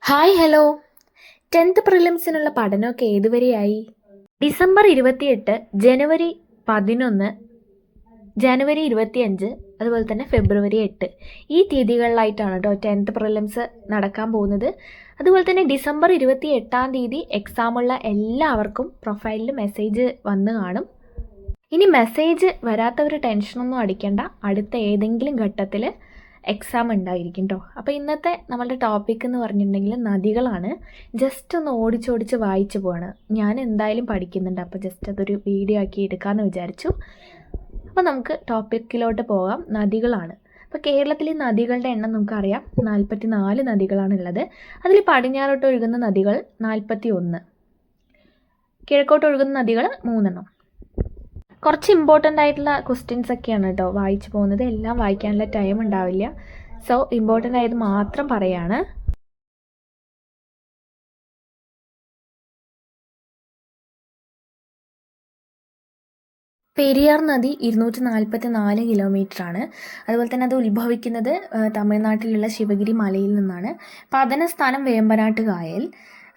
Hi hello. 10th പ്രിലിംസിനുള്ള പഠനമൊക്കെ ഏതുവരെയായി? December 28, ജനുവരി 11, ജനുവരി 25, അതുപോലെ തന്നെ ഫെബ്രുവരി 8 ഈ തീയതികളിലായിട്ടാണ് കേട്ടോ 10th പ്രിലിംസ് നടക്കാൻ പോകുന്നത്. അതുപോലെ തന്നെ ഡിസംബർ 28-ാം തീയതി എക്സാമുള്ള എല്ലാവർക്കും പ്രൊഫൈലിൽ മെസ്സേജ് വന്ന് കാണും. ഇനി മെസ്സേജ് വരാത്തവർ ടെൻഷനൊന്നും അടിക്കേണ്ട, അടുത്ത ഏതെങ്കിലും ഘട്ടത്തിൽ എക്സാം ഉണ്ടായിരിക്കും കേട്ടോ. അപ്പോൾ ഇന്നത്തെ നമ്മളുടെ ടോപ്പിക് എന്ന് പറഞ്ഞിട്ടുണ്ടെങ്കിൽ നദികളാണ്. ജസ്റ്റ് ഒന്ന് ഓടിച്ചോടിച്ച് വായിച്ചു പോവാണ്. ഞാൻ എന്തായാലും പഠിക്കുന്നുണ്ട്, അപ്പോൾ ജസ്റ്റ് അതൊരു വീഡിയോ ആക്കി എടുക്കാമെന്ന് വിചാരിച്ചു. അപ്പോൾ നമുക്ക് ടോപ്പിക്കിലോട്ട് പോകാം. നദികളാണ്. അപ്പോൾ കേരളത്തിലെ നദികളുടെ എണ്ണം നമുക്കറിയാം, 44 നദികളാണുള്ളത്. അതിൽ പടിഞ്ഞാറോട്ട് ഒഴുകുന്ന നദികൾ 41, കിഴക്കോട്ട് ഒഴുകുന്ന നദികൾ 3. കുറച്ച് ഇമ്പോർട്ടൻ്റ് ആയിട്ടുള്ള ക്വസ്റ്റ്യൻസ് ഒക്കെയാണ് കേട്ടോ വായിച്ചു പോകുന്നത്. എല്ലാം വായിക്കാനുള്ള ടൈം ഉണ്ടാവില്ല. സോ ഇമ്പോർട്ടൻ്റ് ആയത് മാത്രം പറയാണ്. പെരിയാർ നദി 244 കിലോമീറ്ററാണ്. അതുപോലെ തന്നെ അത് ഉത്ഭവിക്കുന്നത് തമിഴ്നാട്ടിലുള്ള ശിവഗിരി മലയിൽ നിന്നാണ്. പതനസ്ഥാനം വേമ്പനാട്ട് കായൽ.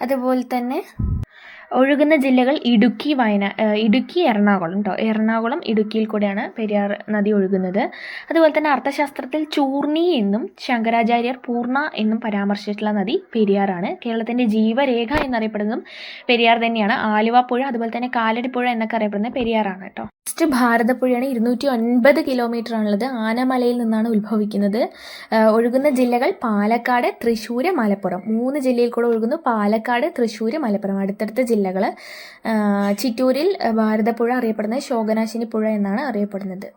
അതുപോലെ തന്നെ ഒഴുകുന്ന ജില്ലകൾ ഇടുക്കി, എറണാകുളം കേട്ടോ. എറണാകുളം, ഇടുക്കിയിൽ കൂടെയാണ് പെരിയാർ നദി ഒഴുകുന്നത്. അതുപോലെ തന്നെ അർത്ഥശാസ്ത്രത്തിൽ ചൂർണി എന്നും ശങ്കരാചാര്യർ പൂർണ്ണ എന്നും പരാമർശിച്ചിട്ടുള്ള നദി പെരിയാറാണ്. കേരളത്തിൻ്റെ ജീവരേഖ എന്നറിയപ്പെടുന്നതും പെരിയാർ തന്നെയാണ്. ആലുവ പുഴ, അതുപോലെ തന്നെ കാലടിപ്പുഴ എന്നൊക്കെ അറിയപ്പെടുന്നത് പെരിയാറാണ് കേട്ടോ. നെക്സ്റ്റ് ഭാരതപ്പുഴയാണ്. 209 കിലോമീറ്റർ ആണുള്ളത്. ആനമലയിൽ നിന്നാണ് ഉത്ഭവിക്കുന്നത്. ഒഴുകുന്ന ജില്ലകൾ പാലക്കാട്, തൃശ്ശൂർ, മലപ്പുറം. 3 ജില്ലയിൽ കൂടെ ഒഴുകുന്നു. പാലക്കാട്, തൃശ്ശൂർ, മലപ്പുറം അടുത്തടുത്ത ജില്ലകൾ. ചിറ്റൂരിൽ ഭാരതപ്പുഴ അറിയപ്പെടുന്നത് ശോകനാശിനി പുഴ എന്നാണ് അറിയപ്പെടുന്നത്.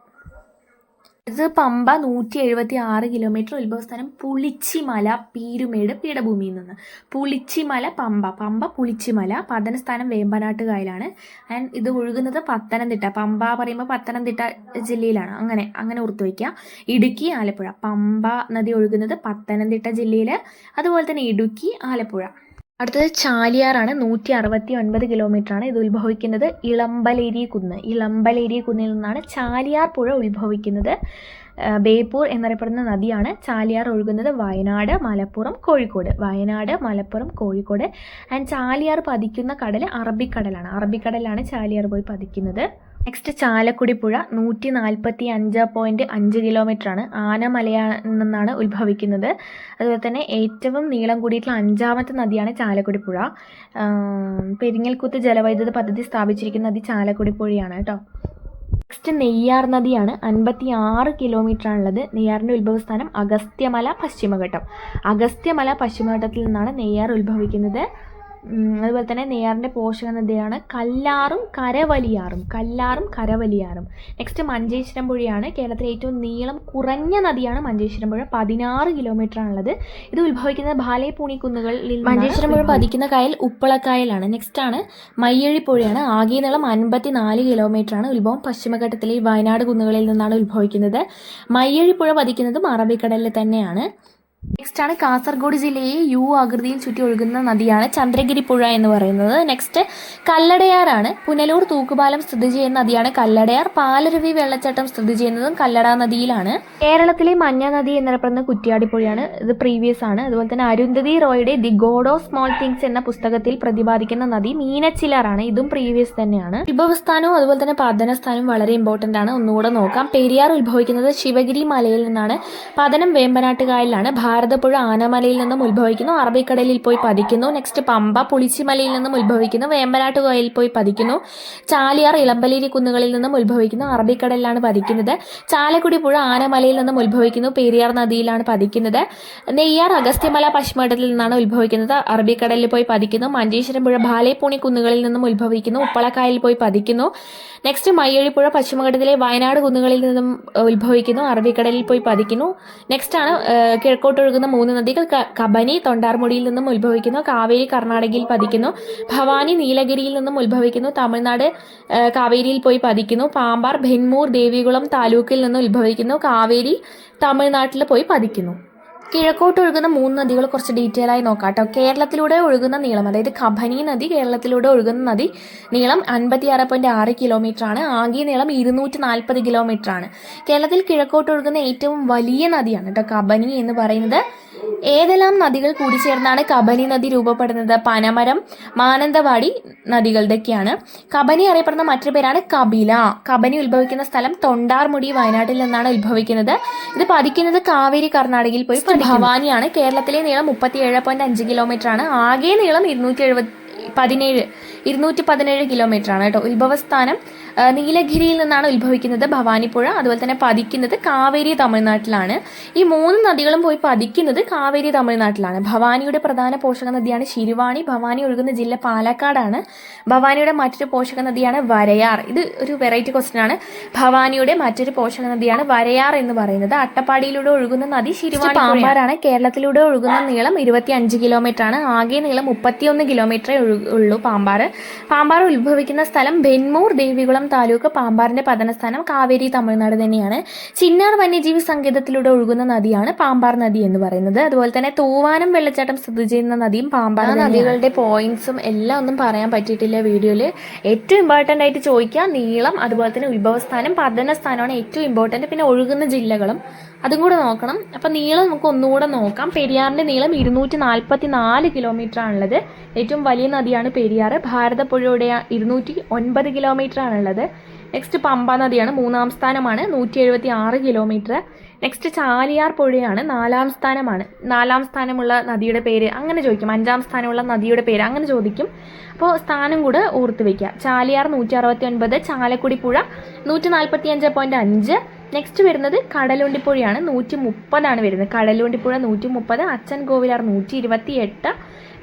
ഇത് പമ്പ 176 കിലോമീറ്റർ. ഉത്ഭവസ്ഥാനം പുളിച്ചിമല, പീരുമേട് പീഠഭൂമിയിൽ നിന്ന്. പുളിച്ചിമല, പമ്പ പുളിച്ചിമല. പതനസ്ഥാനം വേമ്പനാട്ട് കായലാണ്. ആൻഡ് ഇത് ഒഴുകുന്നത് പത്തനംതിട്ട. പമ്പ പറയുമ്പോൾ പത്തനംതിട്ട ജില്ലയിലാണ്. അങ്ങനെ ഓർത്തു വയ്ക്കുക. ഇടുക്കി, ആലപ്പുഴ. പമ്പ നദി ഒഴുകുന്നത് പത്തനംതിട്ട ജില്ലയിൽ. അതുപോലെ തന്നെ ഇടുക്കി, ആലപ്പുഴ. അടുത്തത് ചാലിയാറാണ്. 169 കിലോമീറ്ററാണ്. ഇത് ഉത്ഭവിക്കുന്നത് ഇളമ്പലേരി കുന്നിൽ നിന്നാണ് ചാലിയാർ പുഴ ഉത്ഭവിക്കുന്നത്. ബേപ്പൂർ എന്നറിയപ്പെടുന്ന നദിയാണ്. ചാലിയാർ ഒഴുകുന്നത് വയനാട്, മലപ്പുറം, കോഴിക്കോട്. ആൻഡ് ചാലിയാർ പതിക്കുന്ന കടൽ അറബിക്കടലാണ് ചാലിയാർ പോയി പതിക്കുന്നത്. നെക്സ്റ്റ് ചാലക്കുടി പുഴ 145.5 കിലോമീറ്ററാണ്. ആനമലയിൽ നിന്നാണ് ഉത്ഭവിക്കുന്നത്. അതുപോലെ തന്നെ ഏറ്റവും നീളം കൂടിയിട്ടുള്ള 5ാമത്തെ നദിയാണ് ചാലക്കുടി പുഴ. പെരിങ്ങൽകുത്ത് ജലവൈദ്യുത പദ്ധതി സ്ഥാപിച്ചിരിക്കുന്ന നദി ചാലക്കുടി പുഴയാണ് കേട്ടോ. നെക്സ്റ്റ് നെയ്യാർ നദിയാണ്. 56 കിലോമീറ്റർ ആണുള്ളത്. നെയ്യാറിൻ്റെ ഉത്ഭവസ്ഥാനം അഗസ്ത്യമല, പശ്ചിമഘട്ടത്തിൽ നിന്നാണ് നെയ്യാർ ഉത്ഭവിക്കുന്നത്. അതുപോലെ തന്നെ നെയ്യാറിൻ്റെ പോഷക നദിയാണ് കല്ലാറും കരവലിയാറും. നെക്സ്റ്റ് മഞ്ചേശ്വരം പുഴയാണ്. കേരളത്തിലെ ഏറ്റവും നീളം കുറഞ്ഞ നദിയാണ് മഞ്ചേശ്വരം പുഴ. 16 കിലോമീറ്റർ ആണുള്ളത്. ഇത് ഉത്ഭവിക്കുന്നത് ഭാലേപ്പൂണി കുന്നുകളിൽ. മഞ്ചേശ്വരം പുഴ പതിക്കുന്ന കായൽ ഉപ്പളക്കായലാണ്. നെക്സ്റ്റ് ആണ് മയ്യഴി പുഴയാണ്. ആകെ നീളം 54 കിലോമീറ്റർ ആണ്. ഉത്ഭവം പശ്ചിമഘട്ടത്തിലെ വയനാട് കുന്നുകളിൽ നിന്നാണ് ഉത്ഭവിക്കുന്നത്. മയ്യഴി പുഴ പതിക്കുന്നതും അറബിക്കടലിൽ തന്നെയാണ്. നെക്സ്റ്റ് ആണ് കാസർഗോഡ് ജില്ലയെ യു ആകൃതിയിൽ ചുറ്റി ഒഴുകുന്ന നദിയാണ് ചന്ദ്രഗിരി പുഴ എന്ന് പറയുന്നത്. നെക്സ്റ്റ് കല്ലടയാറാണ്. പുനലൂർ തൂക്കുപാലം സ്ഥിതി ചെയ്യുന്ന നദിയാണ് കല്ലടയാർ. പാലരുവി വെള്ളച്ചാട്ടം സ്ഥിതി ചെയ്യുന്നതും കല്ലട നദിയിലാണ്. കേരളത്തിലെ മഞ്ഞ നദി എന്നറിയപ്പെടുന്ന കുറ്റ്യാടി പുഴയാണ്. ഇത് പ്രീവിയസ് ആണ്. അതുപോലെ തന്നെ അരുന്ധതി റോയുടെ the god of small things എന്ന പുസ്തകത്തിൽ പ്രതിപാദിക്കുന്ന നദി മീനച്ചിലാറാണ്. ഇതും പ്രീവിയസ് തന്നെയാണ്. ഉത്ഭവസ്ഥാനവും അതുപോലെ തന്നെ പതനസ്ഥാനവും വളരെ ഇമ്പോർട്ടൻ്റ് ആണ്. ഒന്നുകൂടെ നോക്കാം. പെരിയാർ ഉത്ഭവിക്കുന്നത് ശിവഗിരി മലയിൽ നിന്നാണ്. പതനം വേമ്പനാട്ട് കായലിലാണ്. ഭാരതപ്പുഴ ആനമലയിൽ നിന്നും ഉത്ഭവിക്കുന്നു, അറബിക്കടലിൽ പോയി പതിക്കുന്നു. നെക്സ്റ്റ് പമ്പ പുളിച്ചിമലയിൽ നിന്നും ഉത്ഭവിക്കുന്നു, വേമ്പനാട്ട് കായലിൽ പോയി പതിക്കുന്നു. ചാലിയാർ ഇളമ്പലേരി കുന്നുകളിൽ നിന്നും ഉത്ഭവിക്കുന്നു, അറബിക്കടലിലാണ് പതിക്കുന്നത്. ചാലക്കുടി പുഴ ആനമലയിൽ നിന്നും ഉത്ഭവിക്കുന്നു, പെരിയാർ നദിയിലാണ് പതിക്കുന്നത്. നെയ്യാർ അഗസ്ത്യമല പശ്ചിമഘട്ടത്തിൽ നിന്നാണ് ഉത്ഭവിക്കുന്നത്, അറബിക്കടലിൽ പോയി പതിക്കുന്നു. മഞ്ചേശ്വരം പുഴ ഭാലേപ്പൂണി കുന്നുകളിൽ നിന്നും ഉത്ഭവിക്കുന്നു, ഉപ്പളക്കായലിൽ പോയി പതിക്കുന്നു. നെക്സ്റ്റ് മയ്യഴി പുഴ പശ്ചിമഘട്ടത്തിലെ വയനാട് കുന്നുകളിൽ നിന്നും ഉത്ഭവിക്കുന്നു, അറബിക്കടലിൽ പോയി പതിക്കുന്നു. നെക്സ്റ്റ് ആണ് കിഴക്കോട്ട് ഒഴുകുന്ന 3 നദികൾ. കബനി തൊണ്ടാർമുടിയിൽ നിന്നും ഉത്ഭവിക്കുന്നു, കാവേരി കർണാടകയിൽ പതിക്കുന്നു. ഭവാനി നീലഗിരിയിൽ നിന്നും ഉത്ഭവിക്കുന്നു, തമിഴ്നാട് കാവേരിയിൽ പോയി പതിക്കുന്നു. പാമ്പാർ ബെൻമൂർ ദേവികുളം താലൂക്കിൽ നിന്നും ഉത്ഭവിക്കുന്നു, കാവേരി തമിഴ്നാട്ടിൽ പോയി പതിക്കുന്നു. കിഴക്കോട്ട് ഒഴുകുന്ന 3 നദികൾ കുറച്ച് ഡീറ്റെയിൽ ആയി നോക്കാം കേട്ടോ. കേരളത്തിലൂടെ ഒഴുകുന്ന നീളം, അതായത് കബനി നദി കേരളത്തിലൂടെ ഒഴുകുന്ന നദി നീളം 56.6 കിലോമീറ്റർ ആണ്. ആകെ നീളം 240 കിലോമീറ്റർ ആണ്. കേരളത്തിൽ കിഴക്കോട്ട് ഒഴുകുന്ന ഏറ്റവും വലിയ നദിയാണ് കേട്ടോ കബനി എന്ന് പറയുന്നത്. ഏതെല്ലാം നദികൾ കൂടിച്ചേർന്നാണ് കബനി നദി രൂപപ്പെടുന്നത്? പനമരം, മാനന്തവാടി നദികളുടെയൊക്കെയാണ്. കബനി അറിയപ്പെടുന്ന മറ്റൊരു പേരാണ് കപില. കബനി ഉത്ഭവിക്കുന്ന സ്ഥലം തൊണ്ടാർമുടി, വയനാട്ടിൽ നിന്നാണ് ഉത്ഭവിക്കുന്നത്. ഇത് പതിക്കുന്നത് കാവേരി കർണാടകയിൽ പോയി. ഭവാനിയാണ്. കേരളത്തിലെ നീളം 37.5 കിലോമീറ്റർ ആണ്. ആകെ നീളം 217 കിലോമീറ്റർ ആണ് കേട്ടോ. ഉത്ഭവസ്ഥാനം നീലഗിരിയിൽ നിന്നാണ് ഉത്ഭവിക്കുന്നത് ഭവാനിപ്പുഴ. അതുപോലെ തന്നെ പതിക്കുന്നത് കാവേരി തമിഴ്നാട്ടിലാണ്. ഈ 3 നദികളും പോയി പതിക്കുന്നത് കാവേരി തമിഴ്നാട്ടിലാണ്. ഭവാനിയുടെ പ്രധാന പോഷക നദിയാണ് ശിരുവാണി. ഭവാനി ഒഴുകുന്ന ജില്ല പാലക്കാടാണ്. ഭവാനിയുടെ മറ്റൊരു പോഷക നദിയാണ് വരയാർ. ഇത് ഒരു വെറൈറ്റി ക്വസ്റ്റ്യൻ ആണ്. ഭവാനിയുടെ മറ്റൊരു പോഷക നദിയാണ് വരയാർ എന്ന് പറയുന്നത്. അട്ടപ്പാടിയിലൂടെ ഒഴുകുന്ന നദി ശിരുവാണി. പാമ്പാറാണ്. കേരളത്തിലൂടെ ഒഴുകുന്ന നീളം 25 കിലോമീറ്റർ ആണ്. ആകെ നീളം 31 കിലോമീറ്ററേ ഉള്ളൂ പാമ്പാറ്. പാമ്പാർ ഉത്ഭവിക്കുന്ന സ്ഥലം ബെന്മൂർ, ദേവികുളം താലൂക്ക്. പാമ്പാറിന്റെ പതനസ്ഥാനം കാവേരി തമിഴ്നാട് തന്നെയാണ്. ചിന്നാർ വന്യജീവി സങ്കേതത്തിലൂടെ ഒഴുകുന്ന നദിയാണ് പാമ്പാർ നദി എന്ന് പറയുന്നത്. അതുപോലെ തന്നെ തൂവാനം വെള്ളച്ചാട്ടം സ്ഥിതി ചെയ്യുന്ന നദിയും പാമ്പാർ. നദികളുടെ പോയിന്റ്സും എല്ലാം ഒന്നും പറയാൻ പറ്റിയിട്ടില്ല വീഡിയോയിൽ. ഏറ്റവും ഇമ്പോർട്ടൻ്റ് ആയിട്ട് ചോദിക്കുക നീളം, അതുപോലെ തന്നെ ഉത്ഭവസ്ഥാനം, പതനസ്ഥാനമാണ് ഏറ്റവും ഇമ്പോർട്ടൻ്റ്. പിന്നെ ഒഴുകുന്ന ജില്ലകളും അതും കൂടെ നോക്കണം. അപ്പം നീളം നമുക്ക് ഒന്നുകൂടെ നോക്കാം. പെരിയാറിന്റെ നീളം 244 കിലോമീറ്റർ ആണുള്ളത്. ഏറ്റവും വലിയ നദിയാണ് പെരിയാർ. ഭാരതപ്പുഴയുടെ 209 കിലോമീറ്റർ ആണുള്ളത്. നെക്സ്റ്റ് പമ്പ നദിയാണ്, 3-ാം സ്ഥാനമാണ്, 176 കിലോമീറ്റർ. നെക്സ്റ്റ് ചാലിയാർ പുഴയാണ്, 4-ാം സ്ഥാനമാണ്. 4-ാം സ്ഥാനമുള്ള നദിയുടെ പേര് അങ്ങനെ ചോദിക്കും. 5-ാം സ്ഥാനമുള്ള നദിയുടെ പേര് അങ്ങനെ ചോദിക്കും. അപ്പോൾ സ്ഥാനം കൂടെ ഓർത്ത് വയ്ക്കുക. ചാലിയാർ 169, ചാലക്കുടി പുഴ 145.5. നെക്സ്റ്റ് വരുന്നത് കടലുണ്ടിപ്പുഴയാണ്, 130 വരുന്നത്. കടലുണ്ടിപ്പുഴ 130, അച്ഛൻ കോവിലാർ 128,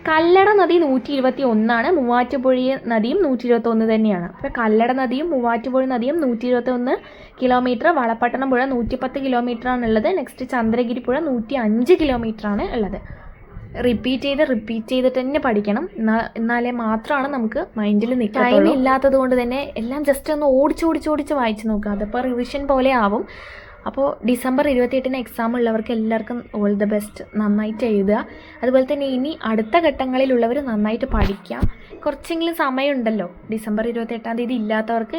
കല്ലട നദി 121, മൂവാറ്റുപുഴ നദിയും 121 തന്നെയാണ്. അപ്പോൾ കല്ലട നദിയും മൂവാറ്റുപുഴ നദിയും 121 കിലോമീറ്റർ. വളപട്ടണം പുഴ 110 കിലോമീറ്റർ ആണുള്ളത്. നെക്സ്റ്റ് ചന്ദ്രഗിരി പുഴ 105 കിലോമീറ്റർ ആണ് ഉള്ളത്. റിപ്പീറ്റ് ചെയ്തിട്ട് തന്നെ പഠിക്കണം. എന്നാലേ മാത്രമാണ് നമുക്ക് മൈൻഡിൽ നിൽക്കുക. ടൈം ഇല്ലാത്തത് കൊണ്ട് തന്നെ എല്ലാം ജസ്റ്റ് ഒന്ന് ഓടിച്ച് വായിച്ച് നോക്കുക. അതിപ്പോൾ റിവിഷൻ പോലെ ആവും. അപ്പോൾ ഡിസംബർ 28 എക്സാം ഉള്ളവർക്ക് എല്ലാവർക്കും ഓൾ ദ ബെസ്റ്റ്. നന്നായിട്ട് എഴുതുക. അതുപോലെ തന്നെ ഇനി അടുത്ത ഘട്ടങ്ങളിലുള്ളവർ നന്നായിട്ട് പഠിക്കുക. കുറച്ചെങ്കിലും സമയമുണ്ടല്ലോ. ഡിസംബർ 28 ഇല്ലാത്തവർക്ക്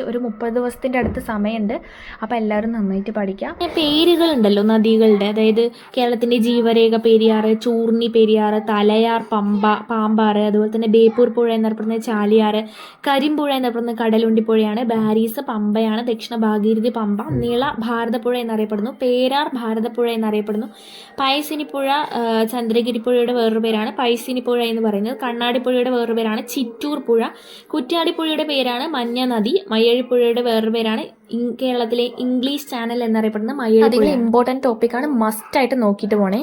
ഒരു 30 ദിവസത്തിൻ്റെ അടുത്ത് സമയമുണ്ട്. അപ്പോൾ എല്ലാവരും നന്നായിട്ട് പഠിക്കുക. പേരുകളുണ്ടല്ലോ നദികളുടെ, അതായത് കേരളത്തിൻ്റെ ജീവരേഖ പെരിയാർ, ചൂർണി പെരിയാർ, തലയാർ, പാമ്പാറ്, അതുപോലെ തന്നെ ബേപ്പൂർ പുഴ എന്നറിയപ്പെടുന്നത് ചാലിയാർ, കരിമ്പുഴ എന്നറിയപ്പെടുന്നത് കടലുണ്ടിപ്പുഴയാണ്, ബാരീസ് പമ്പയാണ്, ദക്ഷിണ ഭാഗീരഥി പമ്പ, നീള ഭാരതപ്പുഴ എന്നറിയപ്പെടുന്നു, പേരാർ ഭാരതപ്പുഴ എന്നറിയപ്പെടുന്നു, പയസിനിപ്പുഴ ചന്ദ്രഗിരിപ്പുഴയുടെ വേറൊരു പേരാണ് പൈസിനിപ്പുഴ എന്ന് പറയുന്നത്, കണ്ണാടിപ്പുഴയുടെ വേറൊരു പേരാണ് ചിറ്റൂർ പുഴ, കുറ്റ്യാടിപ്പുഴയുടെ പേരാണ് മഞ്ഞ നദി, മയ്യഴിപ്പുഴയുടെ വേറൊരു പേരാണ് കേരളത്തിലെ ഇംഗ്ലീഷ് ചാനൽ എന്നറിയപ്പെടുന്ന മയ്യഴി. അധികം ഇമ്പോർട്ടൻറ്റ് ടോപ്പിക്കാണ്, മസ്റ്റായിട്ട് നോക്കിയിട്ട് പോണേ.